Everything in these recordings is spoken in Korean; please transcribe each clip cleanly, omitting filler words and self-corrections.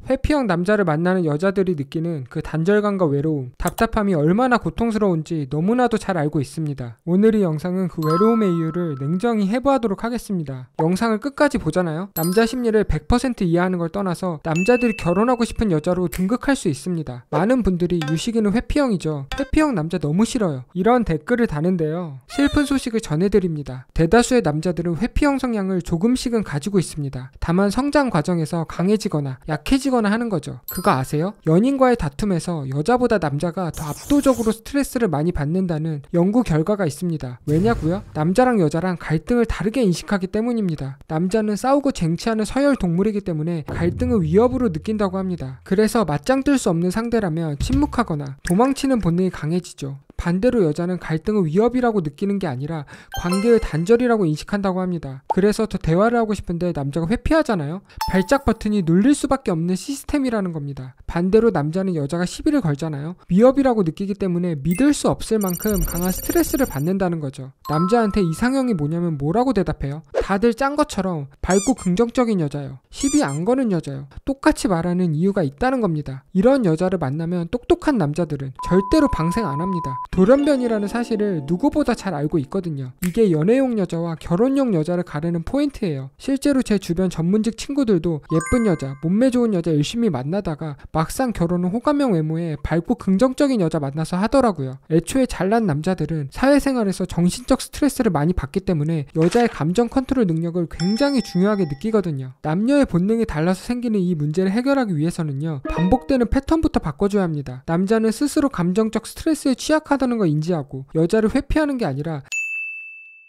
회피형 남자를 만나는 여자들이 느끼는 그 단절감과 외로움, 답답함이 얼마나 고통스러운지 너무나도 잘 알고 있습니다. 오늘 이 영상은 그 외로움의 이유를 냉정히 해부하도록 하겠습니다. 영상을 끝까지 보잖아요. 남자 심리를 100% 이해하는 걸 떠나서 남자들이 결혼하고 싶은 여자로 등극할 수 있습니다. 많은 분들이 유식이는 회피형이죠. 회피형 남자 너무 싫어요. 이런 댓글을 다는데요. 슬픈 소식을 전해드립니다. 대다수의 남자들은 회피형 성향을 조금씩은 가지고 있습니다. 다만 성장 과정에서 강해지거나 약해지거나 하는 거죠. 그거 아세요? 연인과의 다툼에서 여자보다 남자가 더 압도적으로 스트레스를 많이 받는다는 연구 결과가 있습니다. 왜냐고요? 남자랑 여자랑 갈등을 다르게 인식하기 때문입니다. 남자는 싸우고 쟁취하는 서열 동물이기 때문에 갈등을 위협으로 느낀다고 합니다. 그래서 맞짱 뜰 수 없는 상대라면 침묵하거나 도망치는 본능이 강해지죠. 반대로 여자는 갈등을 위협이라고 느끼는 게 아니라 관계의 단절이라고 인식한다고 합니다. 그래서 더 대화를 하고 싶은데 남자가 회피하잖아요. 발작 버튼이 눌릴 수밖에 없는 시스템이라는 겁니다. 반대로 남자는 여자가 시비를 걸잖아요. 위협이라고 느끼기 때문에 믿을 수 없을 만큼 강한 스트레스를 받는다는 거죠. 남자한테 이상형이 뭐냐면 뭐라고 대답해요? 다들 짠 것처럼 밝고 긍정적인 여자요. 시비 안 거는 여자요. 똑같이 말하는 이유가 있다는 겁니다. 이런 여자를 만나면 똑똑한 남자들은 절대로 방생 안 합니다. 돌연변이라는 사실을 누구보다 잘 알고 있거든요. 이게 연애용 여자와 결혼용 여자를 가르는 포인트예요. 실제로 제 주변 전문직 친구들도 예쁜 여자, 몸매 좋은 여자 열심히 만나다가 막상 결혼은 호감형 외모에 밝고 긍정적인 여자 만나서 하더라고요. 애초에 잘난 남자들은 사회생활에서 정신적 스트레스를 많이 받기 때문에 여자의 감정 컨트롤 능력을 굉장히 중요하게 느끼거든요. 남녀의 본능이 달라서 생기는 이 문제를 해결하기 위해서는요, 반복되는 패턴부터 바꿔줘야 합니다. 남자는 스스로 감정적 스트레스에 취약하다는 걸 인지하고 여자를 회피하는 게 아니라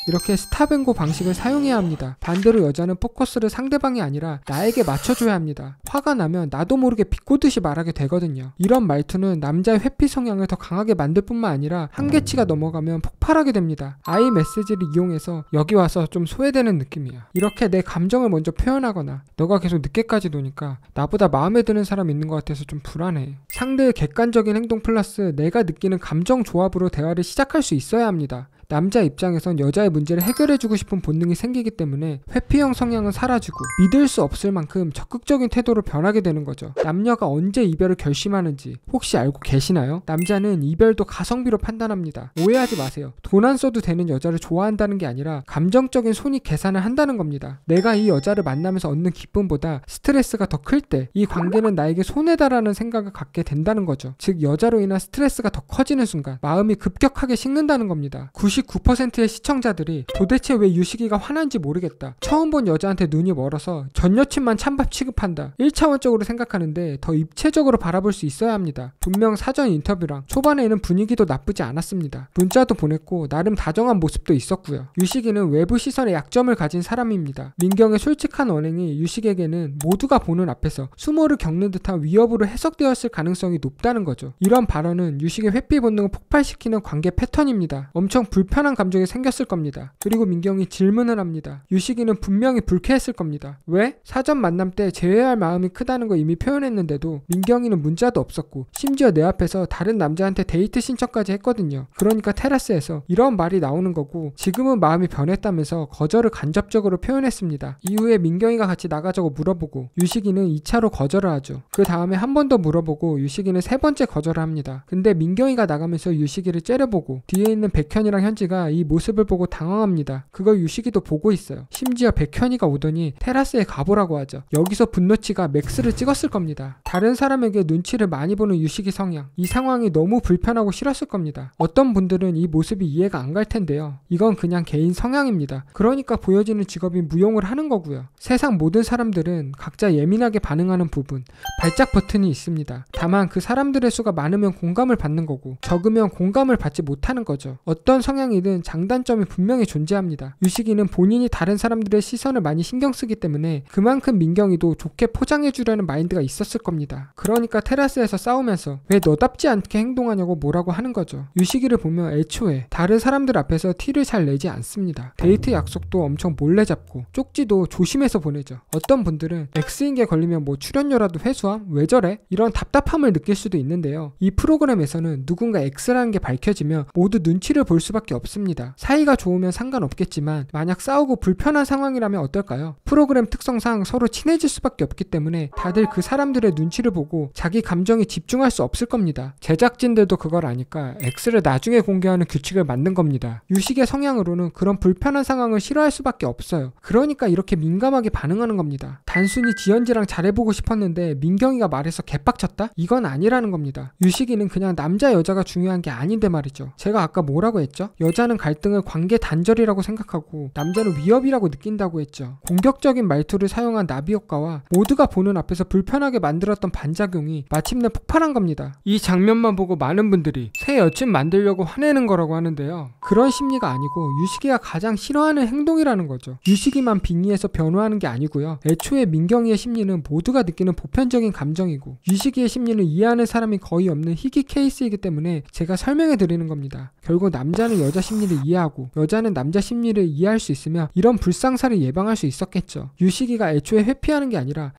이렇게 스탑앤고 방식을 사용해야 합니다. 반대로 여자는 포커스를 상대방이 아니라 나에게 맞춰줘야 합니다. 화가 나면 나도 모르게 비꼬듯이 말하게 되거든요. 이런 말투는 남자의 회피 성향을 더 강하게 만들 뿐만 아니라 한계치가 넘어가면 폭발하게 됩니다. 아이 메시지를 이용해서 여기 와서 좀 소외되는 느낌이야. 이렇게 내 감정을 먼저 표현하거나 너가 계속 늦게까지 노니까 나보다 마음에 드는 사람 있는 것 같아서 좀 불안해. 상대의 객관적인 행동 플러스 내가 느끼는 감정 조합으로 대화를 시작할 수 있어야 합니다. 남자 입장에선 여자의 문제를 해결해주고 싶은 본능이 생기기 때문에 회피형 성향은 사라지고 믿을 수 없을 만큼 적극적인 태도로 변하게 되는 거죠. 남녀가 언제 이별을 결심하는지 혹시 알고 계시나요? 남자는 이별도 가성비로 판단합니다. 오해하지 마세요. 돈 안 써도 되는 여자를 좋아한다는 게 아니라 감정적인 손익 계산을 한다는 겁니다. 내가 이 여자를 만나면서 얻는 기쁨보다 스트레스가 더 클 때 이 관계는 나에게 손해다라는 생각을 갖게 된다는 거죠. 즉 여자로 인한 스트레스가 더 커지는 순간 마음이 급격하게 식는다는 겁니다. 99%의 시청자들이 도대체 왜 유식이가 화난지 모르겠다. 처음 본 여자한테 눈이 멀어서 전 여친만 찬밥 취급한다. 1차원적으로 생각하는데 더 입체적으로 바라볼 수 있어야 합니다. 분명 사전 인터뷰랑 초반에는 분위기도 나쁘지 않았습니다. 문자도 보냈고 나름 다정한 모습도 있었고요. 유식이는 외부 시선에 약점을 가진 사람입니다. 민경의 솔직한 언행이 유식에게는 모두가 보는 앞에서 수모를 겪는 듯한 위협으로 해석되었을 가능성이 높다는 거죠. 이런 발언은 유식의 회피 본능을 폭발시키는 관계 패턴입니다. 엄청 불편한 감정이 생겼을 겁니다. 그리고 민경이 질문을 합니다. 유식이는 분명히 불쾌했을 겁니다. 왜? 사전 만남 때 제외할 마음이 크다는 거 이미 표현했는데도 민경이는 문자도 없었고 심지어 내 앞에서 다른 남자한테 데이트 신청까지 했거든요. 그러니까 테라스에서 이런 말이 나오는 거고 지금은 마음이 변했다면서 거절을 간접적으로 표현했습니다. 이후에 민경이가 같이 나가자고 물어보고 유식이는 2차로 거절을 하죠. 그 다음에 한 번 더 물어보고 유식이는 3번째 거절을 합니다. 근데 민경이가 나가면서 유식이를 째려보고 뒤에 있는 백현이랑 현지가 이 모습을 보고 당황합니다. 그걸 유식이도 보고 있어요. 심지어 백현이가 오더니 테라스에 가보라고 하죠. 여기서 분노치가 맥스를 찍었을 겁니다. 다른 사람에게 눈치를 많이 보는 유식이 성향. 이 상황이 너무 불편하고 싫었을 겁니다. 어떤 분들은 이 모습이 이해가 안 갈 텐데요. 이건 그냥 개인 성향입니다. 그러니까 보여지는 직업이 무용을 하는 거고요. 세상 모든 사람들은 각자 예민하게 반응하는 부분, 발작 버튼이 있습니다. 다만 그 사람들의 수가 많으면 공감을 받는 거고 적으면 공감을 받지 못하는 거죠. 어떤 성향이든 장단점이 분명히 존재합니다. 유식이는 본인이 다른 사람들의 시선을 많이 신경 쓰기 때문에 그만큼 민경이도 좋게 포장해주려는 마인드가 있었을 겁니다. 그러니까 테라스에서 싸우면서 왜 너답지 않게 행동하냐고 뭐라고 하는 거죠. 유식이를 보면 애초에 다른 사람들 앞에서 티를 잘 내지 않습니다. 데이트 약속도 엄청 몰래 잡고 쪽지도 조심해서 보내죠. 어떤 분들은 X인 게 걸리면 뭐 출연료라도 회수함? 왜 저래? 이런 답답함을 느낄 수도 있는데요. 이 프로그램에서는 누군가 X라는 게 밝혀지면 모두 눈치를 볼 수밖에 수밖에 없습니다. 사이가 좋으면 상관없겠지만 만약 싸우고 불편한 상황이라면 어떨까요? 프로그램 특성상 서로 친해질 수밖에 없기 때문에 다들 그 사람들의 눈치를 보고 자기 감정에 집중할 수 없을 겁니다. 제작진들도 그걸 아니까 X를 나중에 공개하는 규칙을 만든 겁니다. 유식의 성향으로는 그런 불편한 상황을 싫어할 수밖에 없어요. 그러니까 이렇게 민감하게 반응하는 겁니다. 단순히 지연지랑 잘해보고 싶었는데 민경이가 말해서 개빡쳤다? 이건 아니라는 겁니다. 유식이는 그냥 남자 여자가 중요한 게 아닌데 말이죠. 제가 아까 뭐라고 했죠? 여자는 갈등을 관계 단절이라고 생각하고 남자는 위협이라고 느낀다고 했죠. 공격적인 말투를 사용한 나비 효과와 모두가 보는 앞에서 불편하게 만들었던 반작용이 마침내 폭발한 겁니다. 이 장면만 보고 많은 분들이 새 여친 만들려고 화내는 거라고 하는데요. 그런 심리가 아니고 유식이가 가장 싫어하는 행동이라는 거죠. 유식이만 빙의해서 변호하는 게 아니고요. 애초에 민경이의 심리는 모두가 느끼는 보편적인 감정이고 유식이의 심리는 이해하는 사람이 거의 없는 희귀 케이스이기 때문에 제가 설명해 드리는 겁니다. 결국 남자는 여자 심리를 이해하고 여자는 남자 심리를 이해할 수 있으면 이런 불상사를 예방할 수 있었겠죠. 유식이가 애초에 회피하는 게 아니라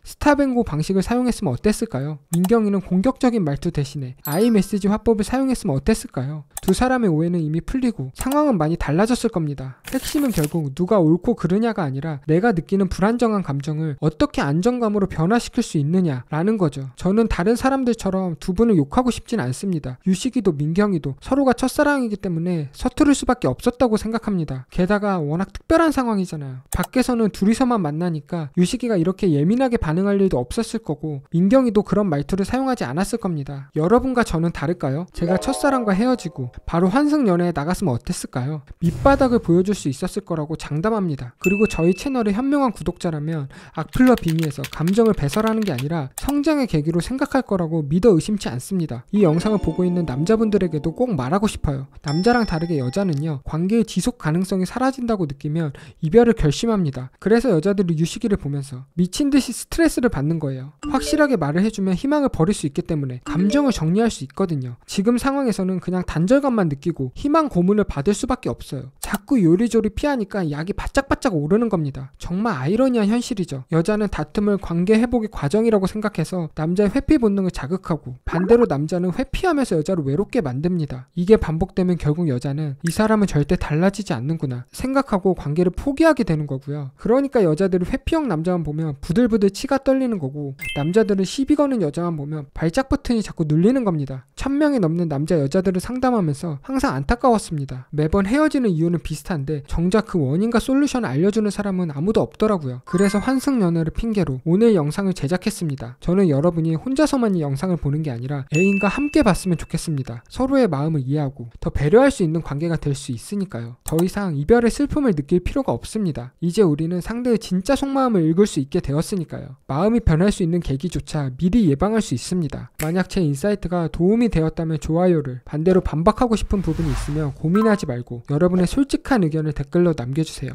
스탑앤고 방식을 사용했으면 어땠을까요? 민경이는 공격적인 말투 대신에 아이메시지 화법을 사용했으면 어땠을까요? 두 사람의 오해는 이미 풀리고 상황은 많이 달라졌을 겁니다. 핵심은 결국 누가 옳고 그르냐가 아니라 내가 느끼는 불안정한 감정을 어떻게 안정감으로 변화시킬 수 있느냐라는 거죠. 저는 다른 사람들처럼 두 분을 욕하고 싶진 않습니다. 유식이도 민경이도 서로가 첫사랑이기 때문에 서투를 수밖에 없었다고 생각합니다. 게다가 워낙 특별한 상황이잖아요. 밖에서는 둘이서만 만나니까 유식이가 이렇게 예민하게 반응할 일도 없었을 거고 민경이도 그런 말투를 사용하지 않았을 겁니다. 여러분과 저는 다를까요? 제가 첫사랑과 헤어지고 바로 환승연애에 나갔으면 어땠을까요? 밑바닥을 보여줄 수 있었을 거라고 장담합니다. 그리고 저희 채널의 현명한 구독자라면 악플과 빙의해서 감정을 배설하는 게 아니라 성장의 계기로 생각할 거라고 믿어 의심치 않습니다. 이 영상을 보고 있는 남자분들에게도 꼭 말하고 싶어요. 남자랑 다르게 여자는요, 관계의 지속 가능성이 사라진다고 느끼면 이별을 결심합니다. 그래서 여자들이 유식이를 보면서 미친 듯이 스트레스를 받는 거예요. 확실하게 말을 해주면 희망을 버릴 수 있기 때문에 감정을 정리할 수 있거든요. 지금 상황에서는 그냥 단절감만 느끼고 희망 고문을 받을 수밖에 없어요. 자꾸 요리조리 피하니까 약이 바짝바짝 오르는 겁니다. 정말 아이러니한 현실이죠. 여자는 다툼을 관계 회복의 과정이라고 생각해서 남자의 회피 본능을 자극하고 반대로 남자는 회피하면서 여자를 외롭게 만듭니다. 이게 반복되면 결국 여자는 이 사람은 절대 달라지지 않는구나 생각하고 관계를 포기하게 되는 거고요. 그러니까 여자들은 회피형 남자만 보면 부들부들 치가 떨리는 거고 남자들은 시비 거는 여자만 보면 발작 버튼이 자꾸 눌리는 겁니다. 1000명이 넘는 남자 여자들을 상담하면서 항상 안타까웠습니다. 매번 헤어지는 이유는 비슷한데 정작 그 원인과 솔루션을 알려주는 사람은 아무도 없더라고요. 그래서 환승연애를 핑계로 오늘 영상을 제작했습니다. 저는 여러분이 혼자서만 이 영상을 보는 게 아니라 애인과 함께 봤으면 좋겠습니다. 서로의 마음을 이해하고 더 배려할 수 있는 관계가 될 수 있으니까요. 더 이상 이별의 슬픔을 느낄 필요가 없습니다. 이제 우리는 상대의 진짜 속마음을 읽을 수 있게 되었으니까요. 마음이 변할 수 있는 계기조차 미리 예방할 수 있습니다. 만약 제 인사이트가 도움이 되었다면 좋아요를, 반대로 반박하고 싶은 부분이 있으면 고민하지 말고 여러분의 솔직한 의견을 댓글로 남겨주세요.